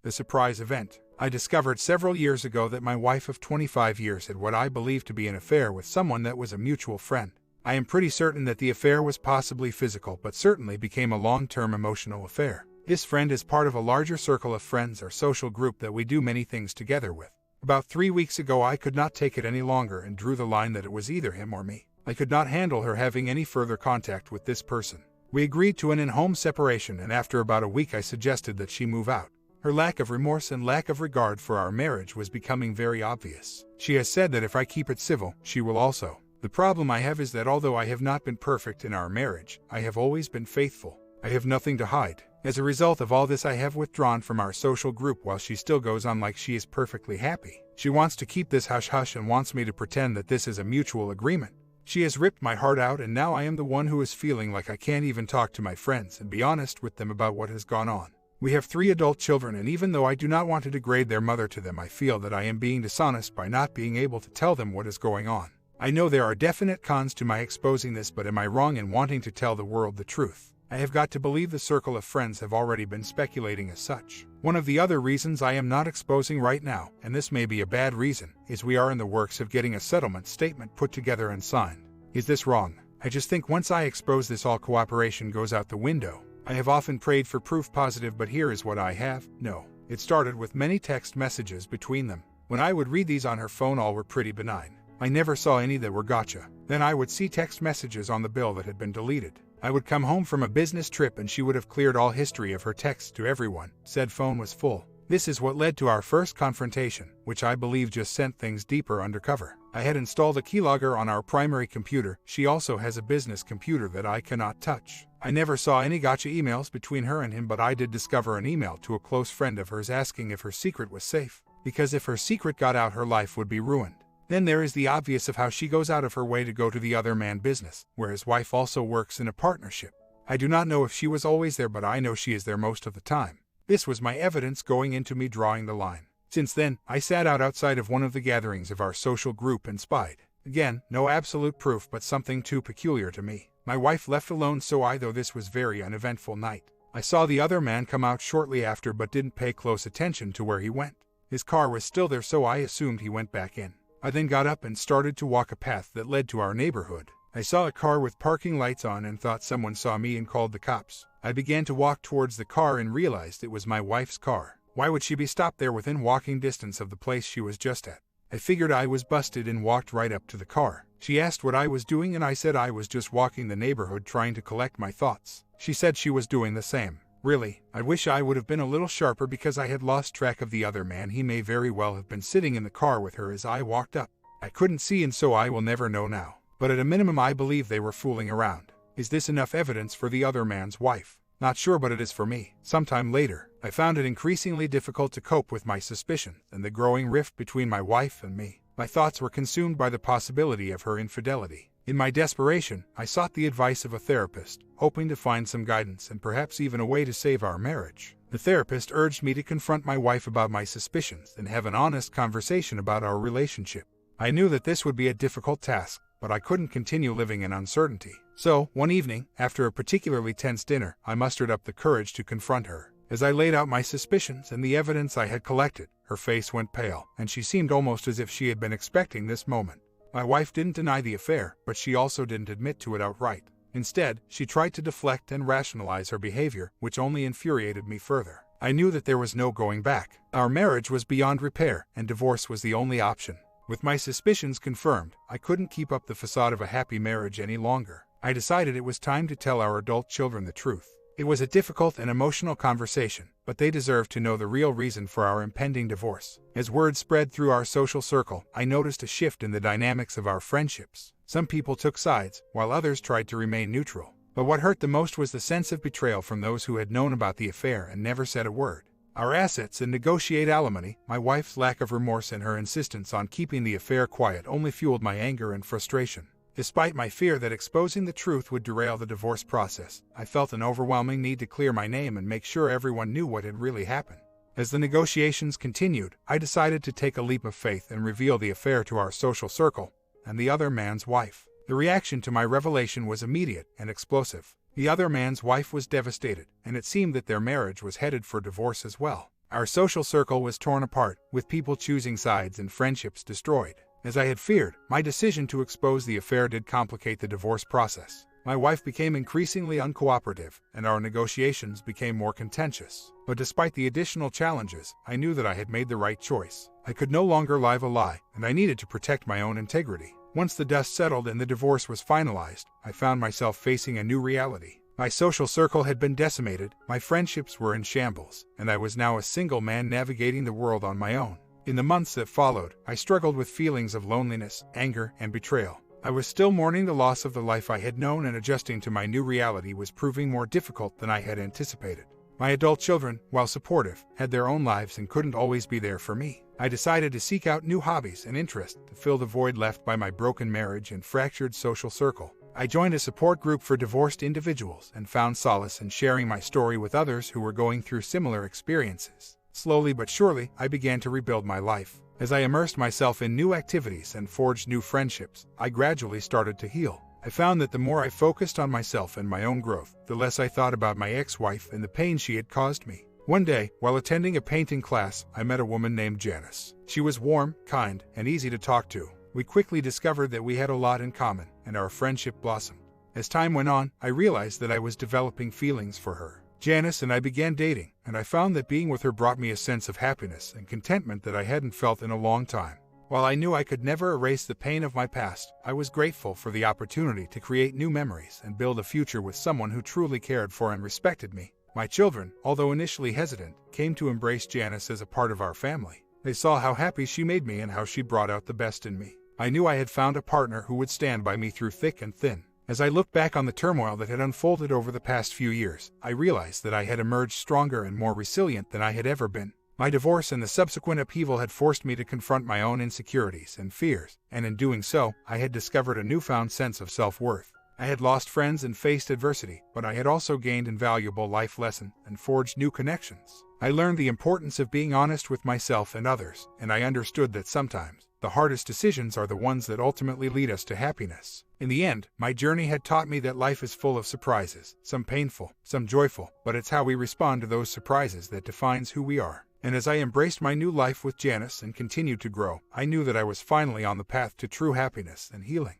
The surprise event. I discovered several years ago that my wife of 25 years had what I believed to be an affair with someone that was a mutual friend. I am pretty certain that the affair was possibly physical, but certainly became a long-term emotional affair. This friend is part of a larger circle of friends or social group that we do many things together with. About 3 weeks ago I could not take it any longer and drew the line that it was either him or me. I could not handle her having any further contact with this person. We agreed to an in-home separation, and after about a week I suggested that she move out. Her lack of remorse and lack of regard for our marriage was becoming very obvious. She has said that if I keep it civil, she will also. The problem I have is that although I have not been perfect in our marriage, I have always been faithful. I have nothing to hide. As a result of all this, I have withdrawn from our social group while she still goes on like she is perfectly happy. She wants to keep this hush-hush and wants me to pretend that this is a mutual agreement. She has ripped my heart out, and now I am the one who is feeling like I can't even talk to my friends and be honest with them about what has gone on. We have 3 adult children, and even though I do not want to degrade their mother to them, I feel that I am being dishonest by not being able to tell them what is going on. I know there are definite cons to my exposing this, but am I wrong in wanting to tell the world the truth? I have got to believe the circle of friends have already been speculating as such. One of the other reasons I am not exposing right now, and this may be a bad reason, is we are in the works of getting a settlement statement put together and signed. Is this wrong? I just think once I expose this, all cooperation goes out the window. I have often prayed for proof positive, but here is what I have. No. It started with many text messages between them. When I would read these on her phone, all were pretty benign. I never saw any that were gotcha. Then I would see text messages on the bill that had been deleted. I would come home from a business trip and she would have cleared all history of her texts to everyone. Said phone was full. This is what led to our first confrontation, which I believe just sent things deeper undercover. I had installed a keylogger on our primary computer. She also has a business computer that I cannot touch. I never saw any gotcha emails between her and him, but I did discover an email to a close friend of hers asking if her secret was safe, because if her secret got out, her life would be ruined. Then there is the obvious of how she goes out of her way to go to the other man's business, where his wife also works in a partnership. I do not know if she was always there, but I know she is there most of the time. This was my evidence going into me drawing the line. Since then, I sat outside of one of the gatherings of our social group and spied. Again, no absolute proof, but something too peculiar to me. My wife left alone, though this was very uneventful night. I saw the other man come out shortly after, but didn't pay close attention to where he went. His car was still there, so I assumed he went back in. I then got up and started to walk a path that led to our neighborhood. I saw a car with parking lights on and thought someone saw me and called the cops. I began to walk towards the car and realized it was my wife's car. Why would she be stopped there within walking distance of the place she was just at? I figured I was busted and walked right up to the car. She asked what I was doing, and I said I was just walking the neighborhood trying to collect my thoughts. She said she was doing the same. Really, I wish I would have been a little sharper, because I had lost track of the other man. He may very well have been sitting in the car with her as I walked up. I couldn't see, and so I will never know now. But at a minimum, I believe they were fooling around. Is this enough evidence for the other man's wife? Not sure, but it is for me. Sometime later, I found it increasingly difficult to cope with my suspicions and the growing rift between my wife and me. My thoughts were consumed by the possibility of her infidelity. In my desperation, I sought the advice of a therapist, hoping to find some guidance and perhaps even a way to save our marriage. The therapist urged me to confront my wife about my suspicions and have an honest conversation about our relationship. I knew that this would be a difficult task, but I couldn't continue living in uncertainty. So, one evening, after a particularly tense dinner, I mustered up the courage to confront her. As I laid out my suspicions and the evidence I had collected, her face went pale, and she seemed almost as if she had been expecting this moment. My wife didn't deny the affair, but she also didn't admit to it outright. Instead, she tried to deflect and rationalize her behavior, which only infuriated me further. I knew that there was no going back. Our marriage was beyond repair, and divorce was the only option. With my suspicions confirmed, I couldn't keep up the facade of a happy marriage any longer. I decided it was time to tell our adult children the truth. It was a difficult and emotional conversation, but they deserved to know the real reason for our impending divorce. As word spread through our social circle, I noticed a shift in the dynamics of our friendships. Some people took sides, while others tried to remain neutral. But what hurt the most was the sense of betrayal from those who had known about the affair and never said a word. Our assets and negotiate alimony, my wife's lack of remorse and her insistence on keeping the affair quiet only fueled my anger and frustration. Despite my fear that exposing the truth would derail the divorce process, I felt an overwhelming need to clear my name and make sure everyone knew what had really happened. As the negotiations continued, I decided to take a leap of faith and reveal the affair to our social circle and the other man's wife. The reaction to my revelation was immediate and explosive. The other man's wife was devastated, and it seemed that their marriage was headed for divorce as well. Our social circle was torn apart, with people choosing sides and friendships destroyed. As I had feared, my decision to expose the affair did complicate the divorce process. My wife became increasingly uncooperative, and our negotiations became more contentious. But despite the additional challenges, I knew that I had made the right choice. I could no longer live a lie, and I needed to protect my own integrity. Once the dust settled and the divorce was finalized, I found myself facing a new reality. My social circle had been decimated, my friendships were in shambles, and I was now a single man navigating the world on my own. In the months that followed, I struggled with feelings of loneliness, anger, and betrayal. I was still mourning the loss of the life I had known, and adjusting to my new reality was proving more difficult than I had anticipated. My adult children, while supportive, had their own lives and couldn't always be there for me. I decided to seek out new hobbies and interests to fill the void left by my broken marriage and fractured social circle. I joined a support group for divorced individuals and found solace in sharing my story with others who were going through similar experiences. Slowly but surely, I began to rebuild my life. As I immersed myself in new activities and forged new friendships, I gradually started to heal. I found that the more I focused on myself and my own growth, the less I thought about my ex-wife and the pain she had caused me. One day, while attending a painting class, I met a woman named Janice. She was warm, kind, and easy to talk to. We quickly discovered that we had a lot in common, and our friendship blossomed. As time went on, I realized that I was developing feelings for her. Janice and I began dating, and I found that being with her brought me a sense of happiness and contentment that I hadn't felt in a long time. While I knew I could never erase the pain of my past, I was grateful for the opportunity to create new memories and build a future with someone who truly cared for and respected me. My children, although initially hesitant, came to embrace Janice as a part of our family. They saw how happy she made me and how she brought out the best in me. I knew I had found a partner who would stand by me through thick and thin. As I looked back on the turmoil that had unfolded over the past few years, I realized that I had emerged stronger and more resilient than I had ever been. My divorce and the subsequent upheaval had forced me to confront my own insecurities and fears, and in doing so, I had discovered a newfound sense of self-worth. I had lost friends and faced adversity, but I had also gained invaluable life lessons and forged new connections. I learned the importance of being honest with myself and others, and I understood that sometimes the hardest decisions are the ones that ultimately lead us to happiness. In the end, my journey had taught me that life is full of surprises, some painful, some joyful, but it's how we respond to those surprises that defines who we are. And as I embraced my new life with Janice and continued to grow, I knew that I was finally on the path to true happiness and healing.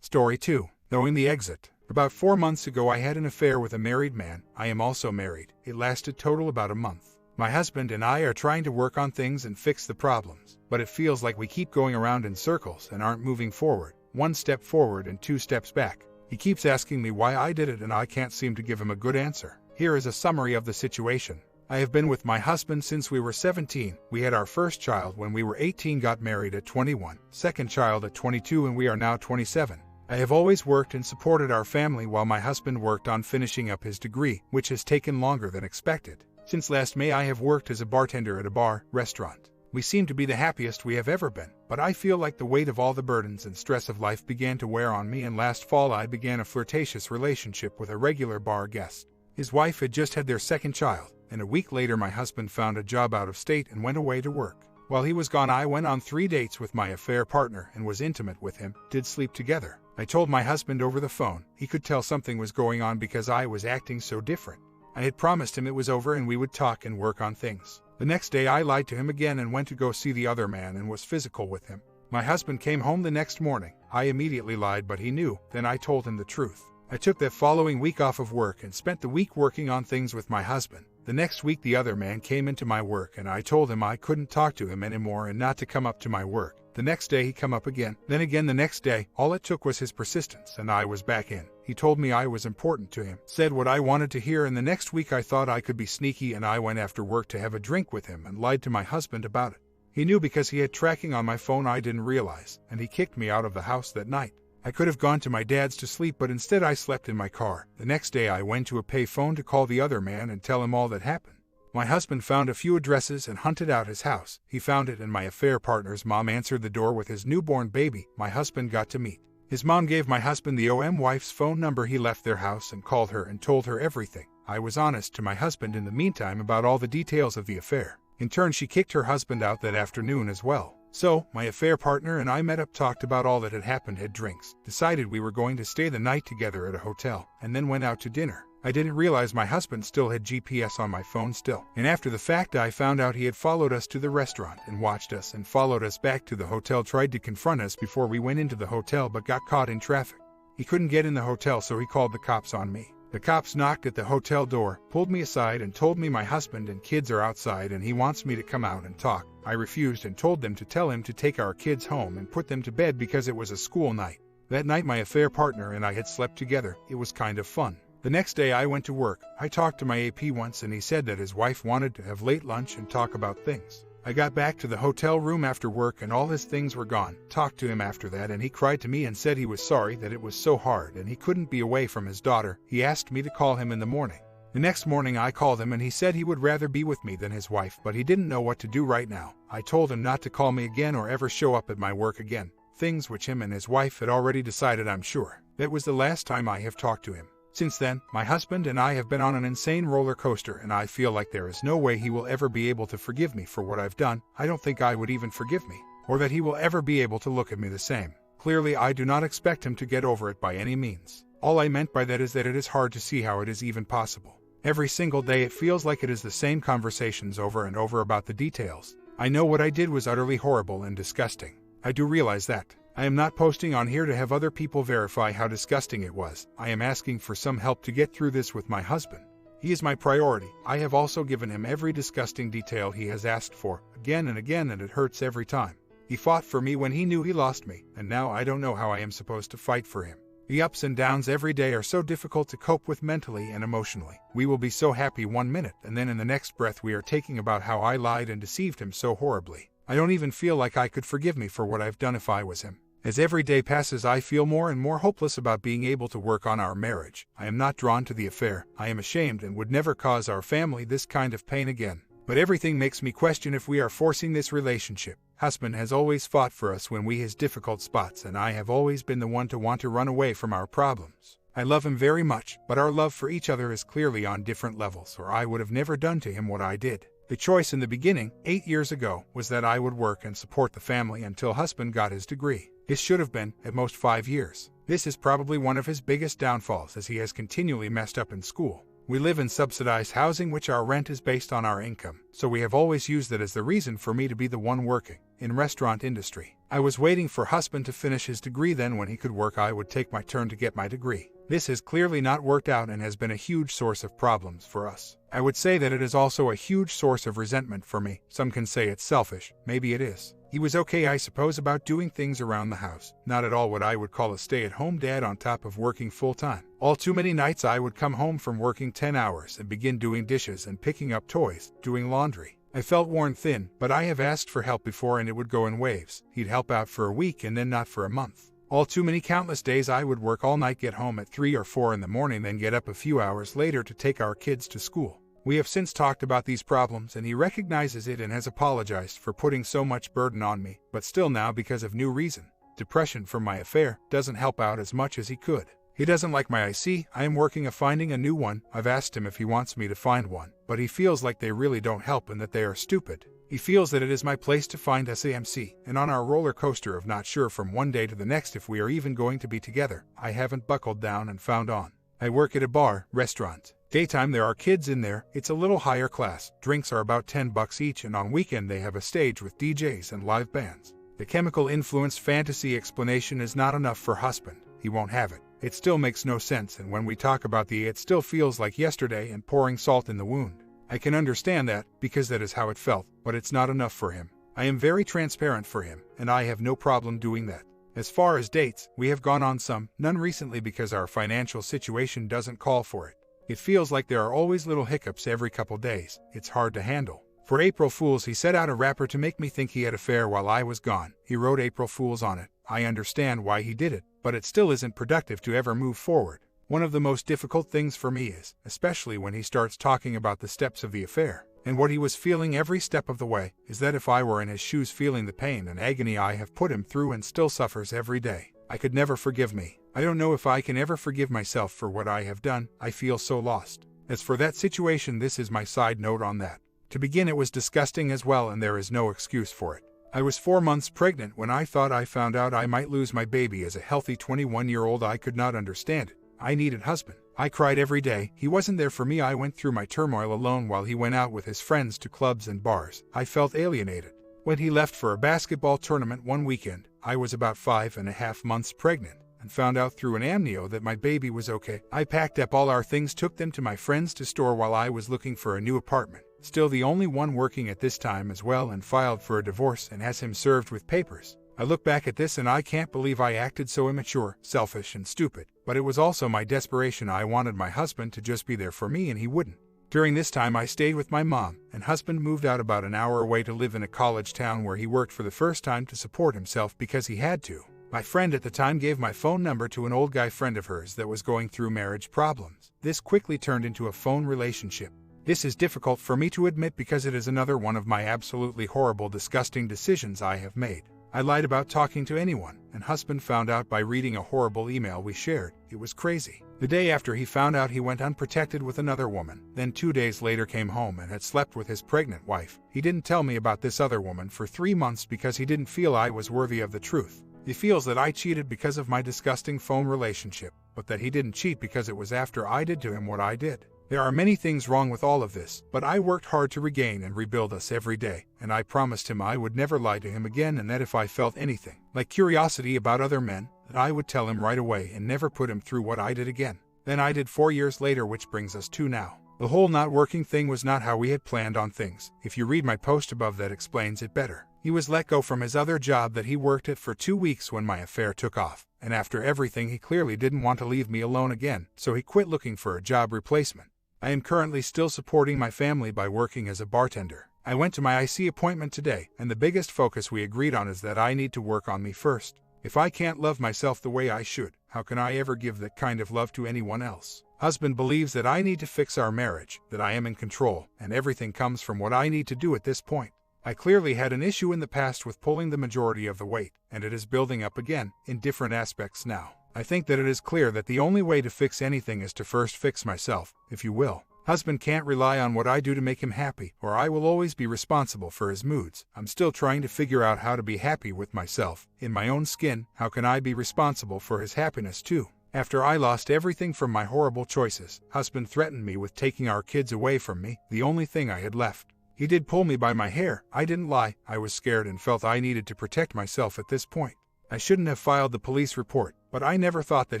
Story 2. Knowing the exit. About 4 months ago I had an affair with a married man. I am also married. It lasted total about a month. My husband and I are trying to work on things and fix the problems, but it feels like we keep going around in circles and aren't moving forward. 1 step forward and 2 steps back. He keeps asking me why I did it and I can't seem to give him a good answer. Here is a summary of the situation. I have been with my husband since we were 17. We had our first child when we were 18, got married at 21, second child at 22, and we are now 27. I have always worked and supported our family while my husband worked on finishing up his degree, which has taken longer than expected. Since last May I have worked as a bartender at a restaurant. We seem to be the happiest we have ever been, but I feel like the weight of all the burdens and stress of life began to wear on me, and last fall I began a flirtatious relationship with a regular bar guest. His wife had just had their second child, and a week later my husband found a job out of state and went away to work. While he was gone I went on 3 dates with my affair partner and was intimate with him, did sleep together. I told my husband over the phone. He could tell something was going on because I was acting so different. I had promised him it was over and we would talk and work on things. The next day I lied to him again and went to go see the other man and was physical with him. My husband came home the next morning. I immediately lied, but he knew. Then I told him the truth. I took that following week off of work and spent the week working on things with my husband. The next week the other man came into my work and I told him I couldn't talk to him anymore and not to come up to my work. The next day he come up again, then again the next day. All it took was his persistence and I was back in. He told me I was important to him, said what I wanted to hear, and the next week I thought I could be sneaky and I went after work to have a drink with him and lied to my husband about it. He knew because he had tracking on my phone I didn't realize, and he kicked me out of the house that night. I could have gone to my dad's to sleep, but instead I slept in my car. The next day I went to a pay phone to call the other man and tell him all that happened. My husband found a few addresses and hunted out his house. He found it and my affair partner's mom answered the door with his newborn baby. My husband got to meet. His mom gave my husband the wife's phone number. He left their house and called her and told her everything. I was honest to my husband in the meantime about all the details of the affair. In turn she kicked her husband out that afternoon as well. So, my affair partner and I met up, talked about all that had happened, had drinks, decided we were going to stay the night together at a hotel, and then went out to dinner. I didn't realize my husband still had GPS on my phone still. And after the fact, I found out he had followed us to the restaurant and watched us and followed us back to the hotel, tried to confront us before we went into the hotel but got caught in traffic. He couldn't get in the hotel, so he called the cops on me. The cops knocked at the hotel door, pulled me aside and told me my husband and kids are outside and he wants me to come out and talk. I refused and told them to tell him to take our kids home and put them to bed because it was a school night. That night my affair partner and I had slept together. It was kind of fun. The next day I went to work. I talked to my AP once and he said that his wife wanted to have late lunch and talk about things. I got back to the hotel room after work and all his things were gone. Talked to him after that and he cried to me and said he was sorry that it was so hard and he couldn't be away from his daughter. He asked me to call him in the morning. The next morning I called him and he said he would rather be with me than his wife, but he didn't know what to do right now. I told him not to call me again or ever show up at my work again. Things which him and his wife had already decided, I'm sure. That was the last time I have talked to him. Since then, my husband and I have been on an insane roller coaster and I feel like there is no way he will ever be able to forgive me for what I've done. I don't think I would even forgive me, or that he will ever be able to look at me the same. Clearly, I do not expect him to get over it by any means. All I meant by that is that it is hard to see how it is even possible. Every single day it feels like it is the same conversations over and over about the details. I know what I did was utterly horrible and disgusting. I do realize that. I am not posting on here to have other people verify how disgusting it was. I am asking for some help to get through this with my husband. He is my priority. I have also given him every disgusting detail he has asked for, again and again, and it hurts every time. He fought for me when he knew he lost me, and now I don't know how I am supposed to fight for him. The ups and downs every day are so difficult to cope with mentally and emotionally. We will be so happy one minute, and then in the next breath we are taking about how I lied and deceived him so horribly. I don't even feel like I could forgive me for what I've done if I was him. As every day passes, I feel more and more hopeless about being able to work on our marriage. I am not drawn to the affair. I am ashamed and would never cause our family this kind of pain again. But everything makes me question if we are forcing this relationship. Husband has always fought for us when we his difficult spots, and I have always been the one to want to run away from our problems. I love him very much, but our love for each other is clearly on different levels, or I would have never done to him what I did. The choice in the beginning, 8 years ago, was that I would work and support the family until husband got his degree. This should have been, at most, 5 years. This is probably one of his biggest downfalls, as he has continually messed up in school. We live in subsidized housing, which our rent is based on our income, so we have always used it as the reason for me to be the one working. In restaurant industry, I was waiting for husband to finish his degree, then when he could work I would take my turn to get my degree. This has clearly not worked out and has been a huge source of problems for us. I would say that it is also a huge source of resentment for me. Some can say it's selfish, maybe it is. He was okay, I suppose, about doing things around the house. Not at all what I would call a stay-at-home dad on top of working full-time. All too many nights I would come home from working 10 hours and begin doing dishes and picking up toys, doing laundry. I felt worn thin, but I have asked for help before and it would go in waves. He'd help out for a week and then not for a month. All too many countless days I would work all night, get home at 3 or 4 in the morning, then get up a few hours later to take our kids to school. We have since talked about these problems and he recognizes it and has apologized for putting so much burden on me, but still now, because of new reason, depression from my affair, doesn't help out as much as he could. He doesn't like my IC. I am working on finding a new one. I've asked him if he wants me to find one, but he feels like they really don't help and that they are stupid. He feels that it is my place to find SAMC, and on our roller coaster of not sure from one day to the next if we are even going to be together, I haven't buckled down and found on. I work at a bar, restaurant. Daytime there are kids in there. It's a little higher class. Drinks are about $10 each, and on weekend they have a stage with DJs and live bands. The chemical influence fantasy explanation is not enough for husband. He won't have it. It still makes no sense, and when we talk about it still feels like yesterday and pouring salt in the wound. I can understand that, because that is how it felt, but it's not enough for him. I am very transparent for him, and I have no problem doing that. As far as dates, we have gone on some, none recently because our financial situation doesn't call for it. It feels like there are always little hiccups every couple days. It's hard to handle. For April Fools, he set out a wrapper to make me think he had an affair while I was gone. He wrote April Fools on it. I understand why he did it, but it still isn't productive to ever move forward. One of the most difficult things for me is, especially when he starts talking about the steps of the affair, and what he was feeling every step of the way, is that if I were in his shoes feeling the pain and agony I have put him through and still suffers every day, I could never forgive me. I don't know if I can ever forgive myself for what I have done. I feel so lost. As for that situation, this is my side note on that. To begin, it was disgusting as well, and there is no excuse for it. I was 4 months pregnant when I thought I found out I might lose my baby. As a healthy 21-year-old, I could not understand it. I needed husband. I cried every day. He wasn't there for me. I went through my turmoil alone while he went out with his friends to clubs and bars. I felt alienated. When he left for a basketball tournament one weekend, I was about 5.5 months pregnant and found out through an amnio that my baby was okay. I packed up all our things, took them to my friend's to store while I was looking for a new apartment. Still the only one working at this time as well, and filed for a divorce and has him served with papers. I look back at this and I can't believe I acted so immature, selfish, and stupid. But it was also my desperation. I wanted my husband to just be there for me and he wouldn't. During this time I stayed with my mom, and husband moved out about an hour away to live in a college town where he worked for the first time to support himself because he had to. My friend at the time gave my phone number to an old guy friend of hers that was going through marriage problems. This quickly turned into a phone relationship. This is difficult for me to admit because it is another one of my absolutely horrible, disgusting decisions I have made. I lied about talking to anyone, and husband found out by reading a horrible email we shared. It was crazy. The day after he found out, he went unprotected with another woman, then 2 days later came home and had slept with his pregnant wife. He didn't tell me about this other woman for 3 months because he didn't feel I was worthy of the truth. He feels that I cheated because of my disgusting phone relationship, but that he didn't cheat because it was after I did to him what I did. There are many things wrong with all of this, but I worked hard to regain and rebuild us every day, and I promised him I would never lie to him again, and that if I felt anything like curiosity about other men, that I would tell him right away and never put him through what I did again. Then I did 4 years later, which brings us to now. The whole not working thing was not how we had planned on things. If you read my post above, that explains it better. He was let go from his other job that he worked at for 2 weeks when my affair took off, and after everything he clearly didn't want to leave me alone again, so he quit looking for a job replacement. I am currently still supporting my family by working as a bartender. I went to my IC appointment today, and the biggest focus we agreed on is that I need to work on me first. If I can't love myself the way I should, how can I ever give that kind of love to anyone else? Husband believes that I need to fix our marriage, that I am in control, and everything comes from what I need to do at this point. I clearly had an issue in the past with pulling the majority of the weight, and it is building up again, in different aspects now. I think that it is clear that the only way to fix anything is to first fix myself, if you will. Husband can't rely on what I do to make him happy, or I will always be responsible for his moods. I'm still trying to figure out how to be happy with myself. In my own skin, how can I be responsible for his happiness too? After I lost everything from my horrible choices, husband threatened me with taking our kids away from me, the only thing I had left. He did pull me by my hair. I didn't lie. I was scared and felt I needed to protect myself at this point. I shouldn't have filed the police report, but I never thought that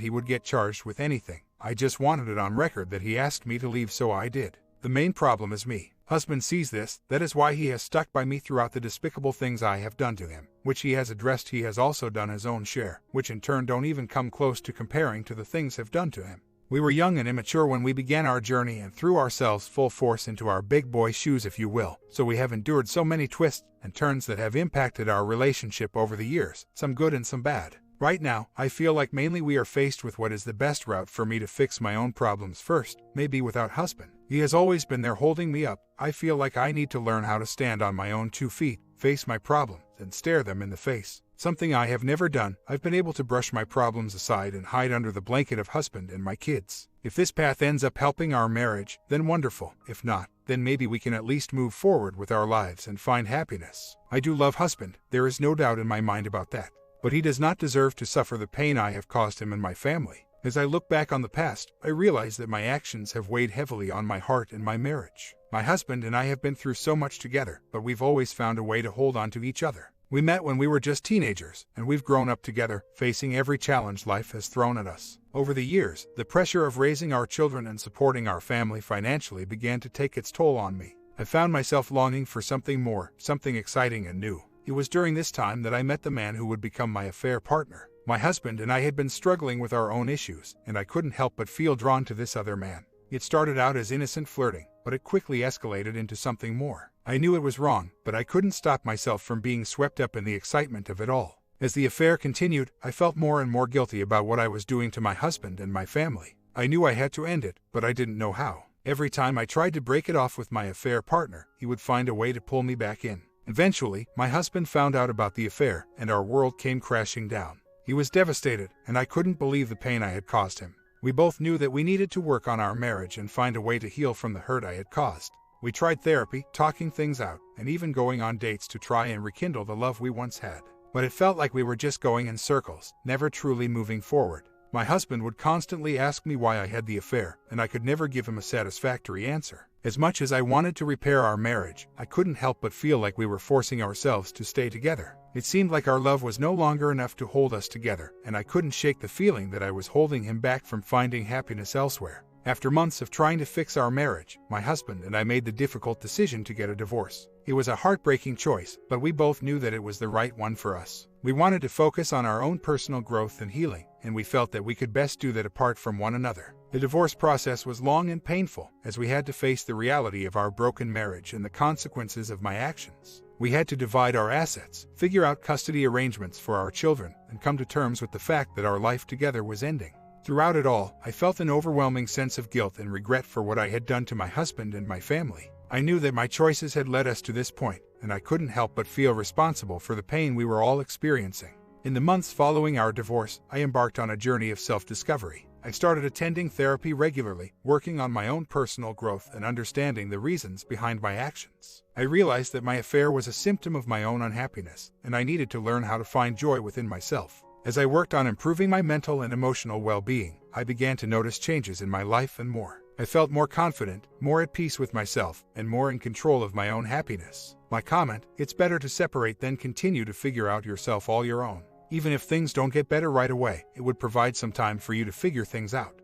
he would get charged with anything. I just wanted it on record that he asked me to leave, so I did. The main problem is me. Husband sees this. That is why he has stuck by me throughout the despicable things I have done to him, which he has addressed. He has also done his own share, which in turn don't even come close to comparing to the things I've done to him. We were young and immature when we began our journey and threw ourselves full force into our big boy shoes, if you will, so we have endured so many twists and turns that have impacted our relationship over the years, some good and some bad. Right now, I feel like mainly we are faced with what is the best route for me to fix my own problems first, maybe without husband. He has always been there holding me up. I feel like I need to learn how to stand on my own 2 feet, face my problems, and stare them in the face. Something I have never done. I've been able to brush my problems aside and hide under the blanket of husband and my kids. If this path ends up helping our marriage, then wonderful. If not, then maybe we can at least move forward with our lives and find happiness. I do love husband. There is no doubt in my mind about that. But he does not deserve to suffer the pain I have caused him and my family. As I look back on the past, I realize that my actions have weighed heavily on my heart and my marriage. My husband and I have been through so much together, but we've always found a way to hold on to each other. We met when we were just teenagers, and we've grown up together, facing every challenge life has thrown at us. Over the years, the pressure of raising our children and supporting our family financially began to take its toll on me. I found myself longing for something more, something exciting and new. It was during this time that I met the man who would become my affair partner. My husband and I had been struggling with our own issues, and I couldn't help but feel drawn to this other man. It started out as innocent flirting, but it quickly escalated into something more. I knew it was wrong, but I couldn't stop myself from being swept up in the excitement of it all. As the affair continued, I felt more and more guilty about what I was doing to my husband and my family. I knew I had to end it, but I didn't know how. Every time I tried to break it off with my affair partner, he would find a way to pull me back in. Eventually, my husband found out about the affair, and our world came crashing down. He was devastated, and I couldn't believe the pain I had caused him. We both knew that we needed to work on our marriage and find a way to heal from the hurt I had caused. We tried therapy, talking things out, and even going on dates to try and rekindle the love we once had. But it felt like we were just going in circles, never truly moving forward. My husband would constantly ask me why I had the affair, and I could never give him a satisfactory answer. As much as I wanted to repair our marriage, I couldn't help but feel like we were forcing ourselves to stay together. It seemed like our love was no longer enough to hold us together, and I couldn't shake the feeling that I was holding him back from finding happiness elsewhere. After months of trying to fix our marriage, my husband and I made the difficult decision to get a divorce. It was a heartbreaking choice, but we both knew that it was the right one for us. We wanted to focus on our own personal growth and healing, and we felt that we could best do that apart from one another. The divorce process was long and painful, as we had to face the reality of our broken marriage and the consequences of my actions. We had to divide our assets, figure out custody arrangements for our children, and come to terms with the fact that our life together was ending. Throughout it all, I felt an overwhelming sense of guilt and regret for what I had done to my husband and my family. I knew that my choices had led us to this point, and I couldn't help but feel responsible for the pain we were all experiencing. In the months following our divorce, I embarked on a journey of self-discovery. I started attending therapy regularly, working on my own personal growth and understanding the reasons behind my actions. I realized that my affair was a symptom of my own unhappiness, and I needed to learn how to find joy within myself. As I worked on improving my mental and emotional well-being, I began to notice changes in my life and more. I felt more confident, more at peace with myself, and more in control of my own happiness. My comment, "It's better to separate than continue to figure out yourself all your own." Even if things don't get better right away, it would provide some time for you to figure things out.